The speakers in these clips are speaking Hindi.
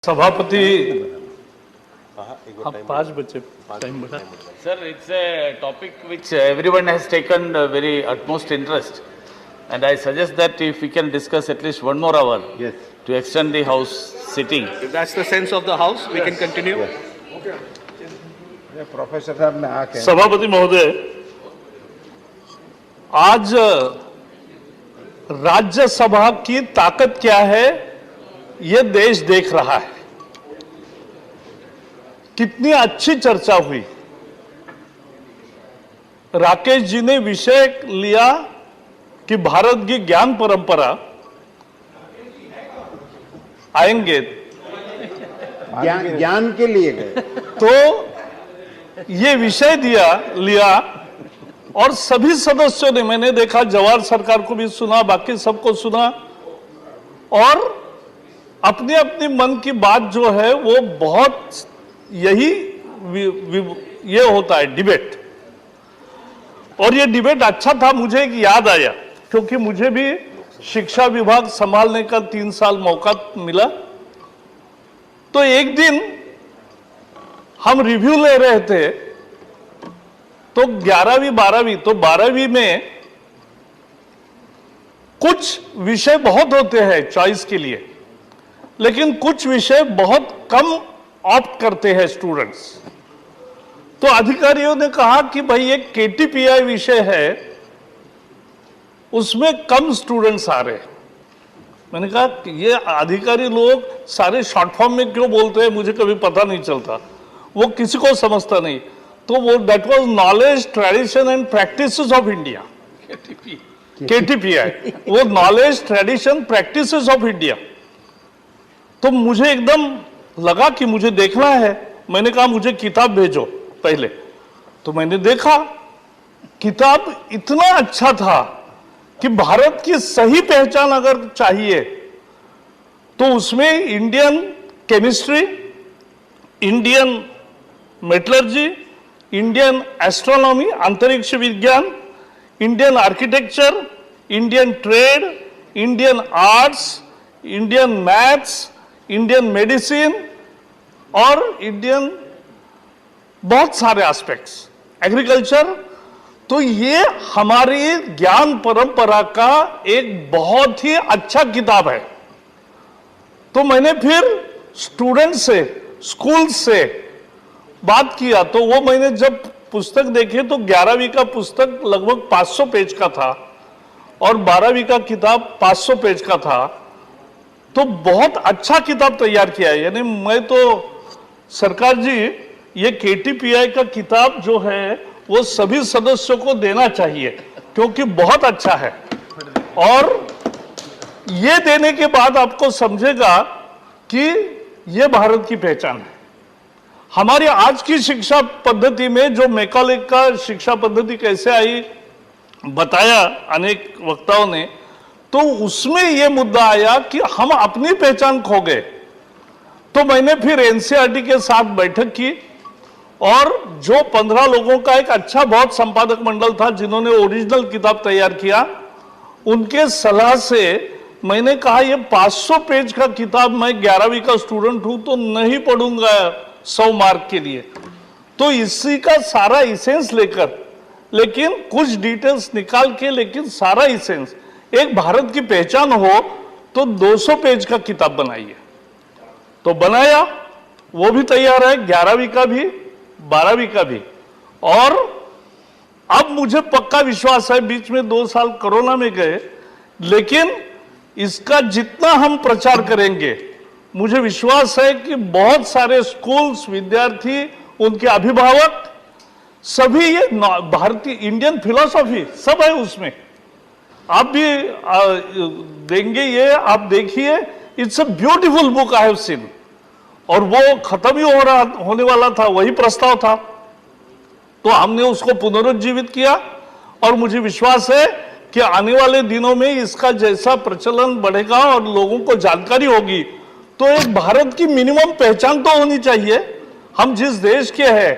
सभापति हाँ 5 बजे टाइम बता Sir, it's a topic which everyone has taken very utmost interest, and I suggest that if we can discuss at least 1 more hour to extend the house sitting. If that's the sense of the house, we can continue. Professor साहब ने आके सभापति महोदय, आज राज्यसभा की ताकत क्या है ये देश देख रहा है। कितनी अच्छी चर्चा हुई। राकेश जी ने विषय लिया कि भारत की ज्ञान परंपरा आएंगे ज्ञान के लिए गए तो ये विषय लिया और सभी सदस्यों ने, मैंने देखा जवाहर सरकार को भी सुना, बाकी सबको सुना और अपनी अपनी मन की बात जो है वो बहुत यही ये होता है डिबेट। और ये डिबेट अच्छा था। मुझे एक याद आया क्योंकि मुझे भी शिक्षा विभाग संभालने का 3 साल मौका मिला। तो एक दिन हम रिव्यू ले रहे थे तो 11वीं 12वीं, तो 12वीं में कुछ विषय बहुत होते हैं चॉइस के लिए, लेकिन कुछ विषय बहुत कम ऑप्ट करते हैं स्टूडेंट्स। तो अधिकारियों ने कहा कि भाई एक केटीपीआई विषय है, उसमें कम स्टूडेंट्स आ रहे हैं। मैंने कहा कि ये अधिकारी लोग सारे शॉर्ट फॉर्म में क्यों बोलते हैं, मुझे कभी पता नहीं चलता, वो किसी को समझता नहीं। तो वो that was knowledge, tradition and practices of India, KTPI, वो knowledge, tradition, practices of India. तो मुझे एकदम लगा कि मुझे देखना है। मैंने कहा मुझे किताब भेजो पहले। तो मैंने देखा किताब इतना अच्छा था कि भारत की सही पहचान अगर चाहिए तो उसमें Indian chemistry, Indian metallurgy, Indian astronomy, अंतरिक्ष विज्ञान, Indian architecture, Indian trade, Indian arts, Indian maths, Indian medicine और इंडियन बहुत सारे एस्पेक्ट्स, एग्रीकल्चर। तो ये हमारी ज्ञान परंपरा का एक बहुत ही अच्छा किताब है। तो मैंने फिर स्टूडेंट से, स्कूल से बात किया तो वो मैंने जब पुस्तक देखे तो 11वीं का पुस्तक लगभग 500 पेज का था और 12वीं का किताब 500 पेज का था। तो बहुत अच्छा किताब तैयार किया है। यानी मैं तो सरकार जी, ये केटीपीआई का किताब जो है वो सभी सदस्यों को देना चाहिए क्योंकि बहुत अच्छा है। और ये देने के बाद आपको समझेगा कि ये भारत की पहचान है। हमारी आज की शिक्षा पद्धति में जो मैकॉले का शिक्षा पद्धति कैसे आई बताया अनेक वक्ताओं ने, तो उसमें यह मुद्दा आया कि हम अपनी पहचान खो गए। तो मैंने फिर एनसीईआरटी के साथ बैठक की और जो 15 लोगों का एक अच्छा बहुत संपादक मंडल था जिन्होंने ओरिजिनल किताब तैयार किया, उनके सलाह से मैंने कहा ये 500 पेज का किताब, मैं 11वीं का स्टूडेंट हूं तो नहीं पढ़ूंगा 100 मार्क के लिए। तो इसी का सारा इसेंस लेकर, लेकिन कुछ डिटेल्स निकाल के, लेकिन सारा इसेंस, एक भारत की पहचान हो तो 200 पेज का किताब बनाइए। तो बनाया, वो भी तैयार है, 11वीं का भी, 12वीं का भी। और अब मुझे पक्का विश्वास है, बीच में 2 साल कोरोना में गए, लेकिन इसका जितना हम प्रचार करेंगे, मुझे विश्वास है कि बहुत सारे स्कूल्स, विद्यार्थी, उनके अभिभावक, सभी ये भारतीय इंडियन फिलॉसफी सब है उसमें। आप भी देंगे ये, आप देखिए, it's a beautiful book I have seen. और वो खत्म ही होने वाला था, वही प्रस्ताव था, तो हमने उसको पुनरुज्जीवित किया। और मुझे विश्वास है कि आने वाले दिनों में इसका जैसा प्रचलन बढ़ेगा और लोगों को जानकारी होगी, तो एक भारत की मिनिमम पहचान तो होनी चाहिए हम जिस देश के हैं।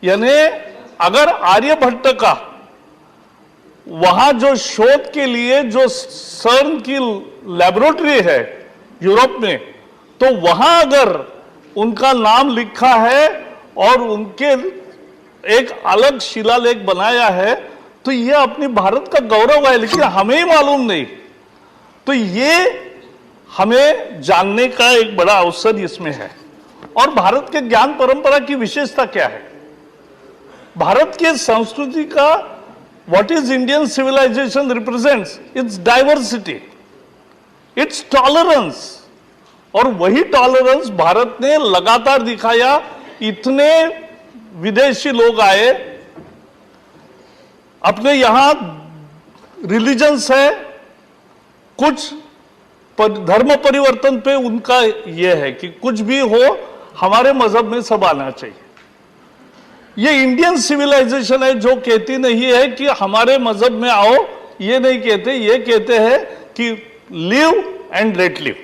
यानी अगर आर्यभट्ट का वहां जो शोध के लिए जो सर्न की लेबोरेटरी है यूरोप में, तो वहां अगर उनका नाम लिखा है और उनके एक अलग शिलालेख बनाया है तो यह अपनी भारत का गौरव है, लेकिन हमें ही मालूम नहीं। तो ये हमें जानने का एक बड़ा अवसर इसमें है। और भारत के ज्ञान परंपरा की विशेषता क्या है? भारत के संस्कृति का what is Indian civilization represents its diversity, its tolerance. और वही टॉलरेंस भारत ने लगातार दिखाया। इतने विदेशी लोग आए, अपने यहां रिलीजन्स है, कुछ धर्म परिवर्तन पे उनका यह है कि कुछ भी हो हमारे मजहब में सब आना चाहिए। ये इंडियन सिविलाइजेशन है जो कहती नहीं है कि हमारे मजहब में आओ, ये नहीं कहते, ये कहते हैं कि लिव एंड लेट लिव।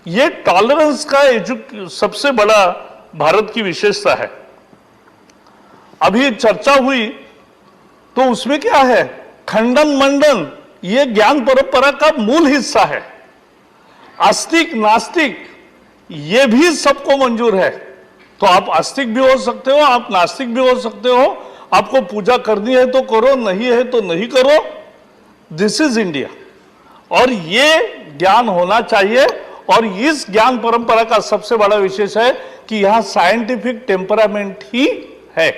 ये टॉलरेंस का सबसे बड़ा भारत की विशेषता है। अभी चर्चा हुई तो उसमें क्या है, खंडन मंडन ये ज्ञान परंपरा का मूल हिस्सा है। आस्तिक नास्तिक ये भी सबको मंजूर है। तो आप आस्तिक भी हो सकते हो, आप नास्तिक भी हो सकते हो। आपको पूजा करनी है तो करो, नहीं है तो नहीं करो। दिस इज इंडिया और ये ज्ञान होना चाहिए। और इस ज्ञान परंपरा का सबसे बड़ा विशेष है कि यहां साइंटिफिक टेम्परामेंट ही है।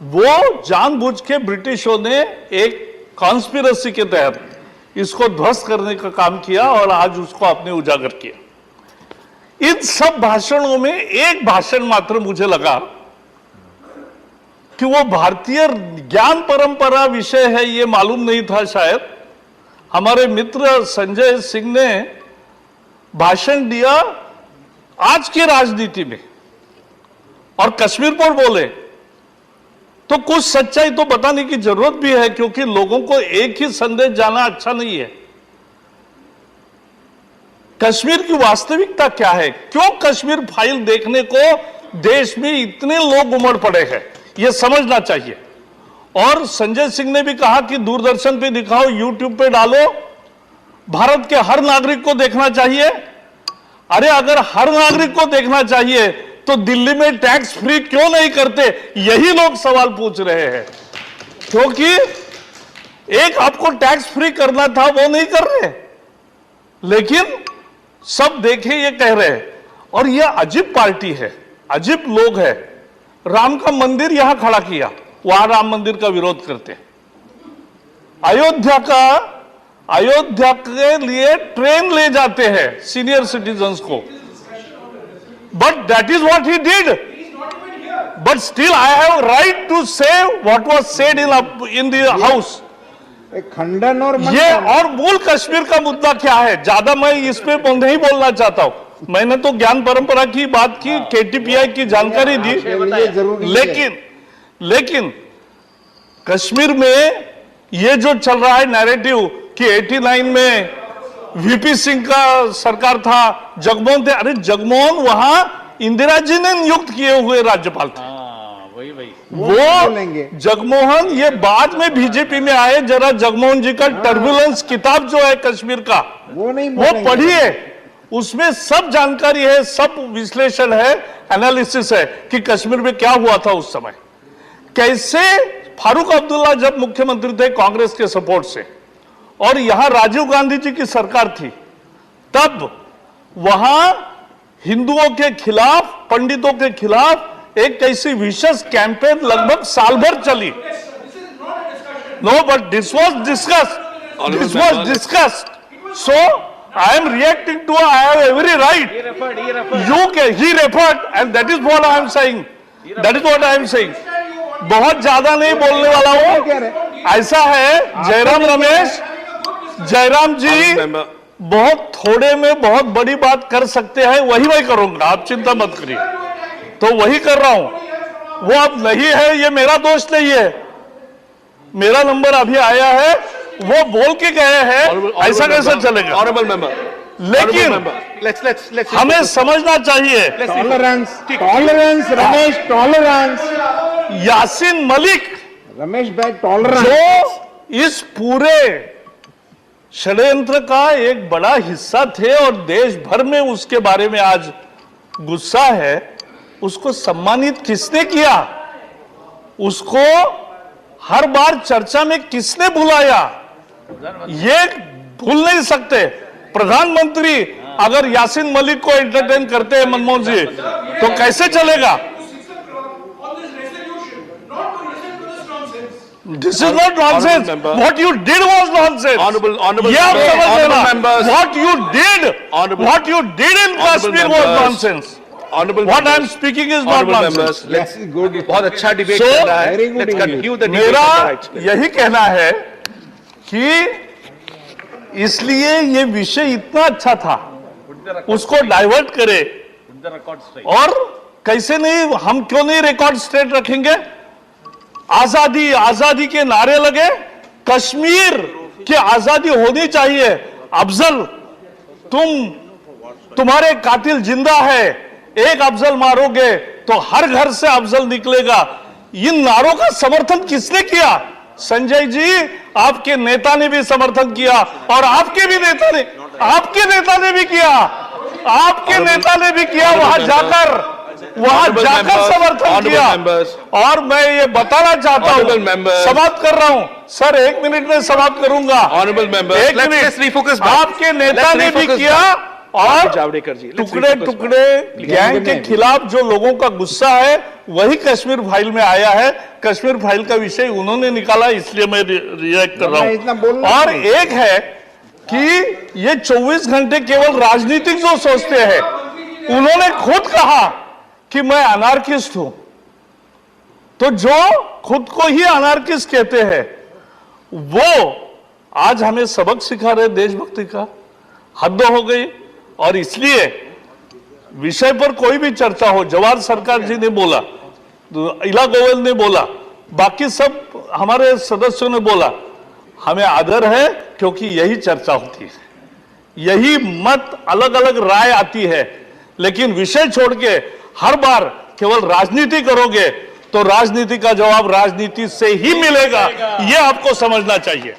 वो जानबूझ के ब्रिटिशों ने एक कॉन्स्पिरेसी के तहत इसको ध्वस्त करने का काम किया और आज उसको आपने उजागर किया। इन सब भाषणों में एक भाषण मात्र मुझे लगा कि वो भारतीय ज्ञान परंपरा विषय है, ये मालूम नहीं था शायद। हमारे मित्र संजय सिंह ने भाषण दिया आज की राजनीति में और कश्मीर पर बोले, तो कुछ सच्चाई तो बताने की जरूरत भी है, क्योंकि लोगों को एक ही संदेश जाना अच्छा नहीं है। कश्मीर की वास्तविकता क्या है, क्यों कश्मीर फाइल देखने को देश में इतने लोग उमड़ पड़े हैं, यह समझना चाहिए। और संजय सिंह ने भी कहा कि दूरदर्शन पे दिखाओ, यूट्यूब पे डालो, भारत के हर नागरिक को देखना चाहिए। अरे अगर हर नागरिक को देखना चाहिए तो दिल्ली में टैक्स फ्री क्यों नहीं करते, यही लोग सवाल पूछ रहे हैं। क्योंकि एक आपको टैक्स फ्री करना था, वो नहीं कर रहे, लेकिन सब देखे ये कह रहे हैं। और ये अजीब पार्टी है, अजीब लोग हैं। राम का मंदिर यहां खड़ा किया, वहां राम मंदिर का विरोध करते। अयोध्या के लिए ट्रेन ले जाते हैं सीनियर सिटीजन्स को, but that is what he did. But still I have right to say what was said in the house. खंडन और ये और मूल कश्मीर का मुद्दा क्या है, ज्यादा मैं इस पे नहीं बोलना चाहता हूं। मैंने तो ज्ञान परंपरा की बात की, केटीपीआई की जानकारी दी, लेकिन कश्मीर में ये जो चल रहा है नैरेटिव कि 89 में वीपी सिंह का सरकार था, जगमोहन थे। अरे जगमोहन वहां इंदिरा जी ने नियुक्त किए हुए राज्यपाल थे। वही वो जगमोहन ये बाद में बीजेपी में आए। जरा जगमोहन जी का टर्बुलेंस किताब जो है कश्मीर का, वो पढ़िए, उसमें सब जानकारी है, सब विश्लेषण है, एनालिसिस है कि कश्मीर में क्या हुआ था उस समय। कैसे फारूक अब्दुल्ला जब मुख्यमंत्री थे कांग्रेस के सपोर्ट से, और यहां राजीव गांधी जी की सरकार थी, तब वहां हिंदुओं के खिलाफ, पंडितों के खिलाफ एक ऐसी विशेष कैंपेन लगभग साल भर चली। No, but this was discussed. So I am reacting to, I have every right. He referred and that is what I am saying, that is what I am saying. बहुत ज्यादा नहीं बोलने वाला हूं। ऐसा है, जयराम जी बहुत थोड़े में बहुत बड़ी बात कर सकते हैं, वही मैं करूंगा, आप चिंता मत करिए। तो वही कर रहा हूं। वो अब नहीं है, ये मेरा दोष नहीं है। मेरा नंबर अभी आया है, वो बोल के गए हैं, ऐसा कैसे चलेगा? Honorable member. लेकिन Let's हमें समझना चाहिए, टॉलरेंस, रमेश, टॉलरेंस। यासीन मलिक रमेश भाई, टॉलरेंस। जो इस पूरे षड्यंत्र का एक बड़ा हिस्सा थे और देश भर में उसके बारे में आज गुस्सा है। उसको सम्मानित किसने किया? उसको हर बार चर्चा में किसने बुलाया? ये भूल नहीं सकते। प्रधानमंत्री अगर यासीन मलिक को एंटरटेन करते हैं मनमोहन जी, तो कैसे चलेगा? This is not nonsense. What you did was nonsense. Honorable ये आप समझ लेना। members. What you did in Kashmir was members. nonsense. Honorable What I am members. speaking is not Honorable nonsense. members, let's good. बहुत अच्छा डिबेट So, चल रहा है. very good Let's English. continue the debate मेरा on the rights bill. यही कहना है कि इसलिए ये विषय इतना अच्छा था, उसको डाइवर्ट करे। और कैसे नहीं, हम क्यों नहीं रिकॉर्ड स्ट्रेट रखेंगे? आजादी आजादी के नारे लगे, कश्मीर की आजादी होनी चाहिए। अफजल, तुम्हारे कातिल जिंदा है, एक अफजल मारोगे तो हर घर से अफजल निकलेगा। इन नारों का समर्थन किसने किया? संजय जी, आपके नेता ने भी समर्थन किया और आपके नेता ने भी किया। आपके नेता ने भी किया, वहां जाकर समर्थन किया। और मैं ये बताना चाहता हूं, समाप्त कर रहा हूं सर, 1 मिनट में समाप्त करूंगा। Honorable members, एक let's minute. just refocus back. आपके नेता Let's ने भी refocus किया back. और जावड़ेकर जी, let's टुकड़े refocus टुकड़े गैंग के खिलाफ जो लोगों का गुस्सा है वही कश्मीर फाइल में आया है। कश्मीर फाइल का विषय उन्होंने निकाला, इसलिए मैं रिएक्ट कर रहा इतना हूं। बोलना और एक है कि ये 24 घंटे केवल राजनीतिक जो सोचते हैं, उन्होंने खुद कहा कि मैं अनार्किस्ट हूं। तो जो खुद को ही अनार्किस्ट कहते हैं, वो आज हमें सबक सिखा रहे देशभक्ति का। हद हो गई। और इसलिए विषय पर कोई भी चर्चा हो, जवाहर सरकार जी ने बोला, इला गोयल ने बोला, बाकी सब हमारे सदस्यों ने बोला, हमें आदर है, क्योंकि यही चर्चा होती है, यही मत अलग अलग राय आती है। लेकिन विषय छोड़ के हर बार केवल राजनीति करोगे तो राजनीति का जवाब राजनीति से ही मिलेगा। यह आपको समझना चाहिए।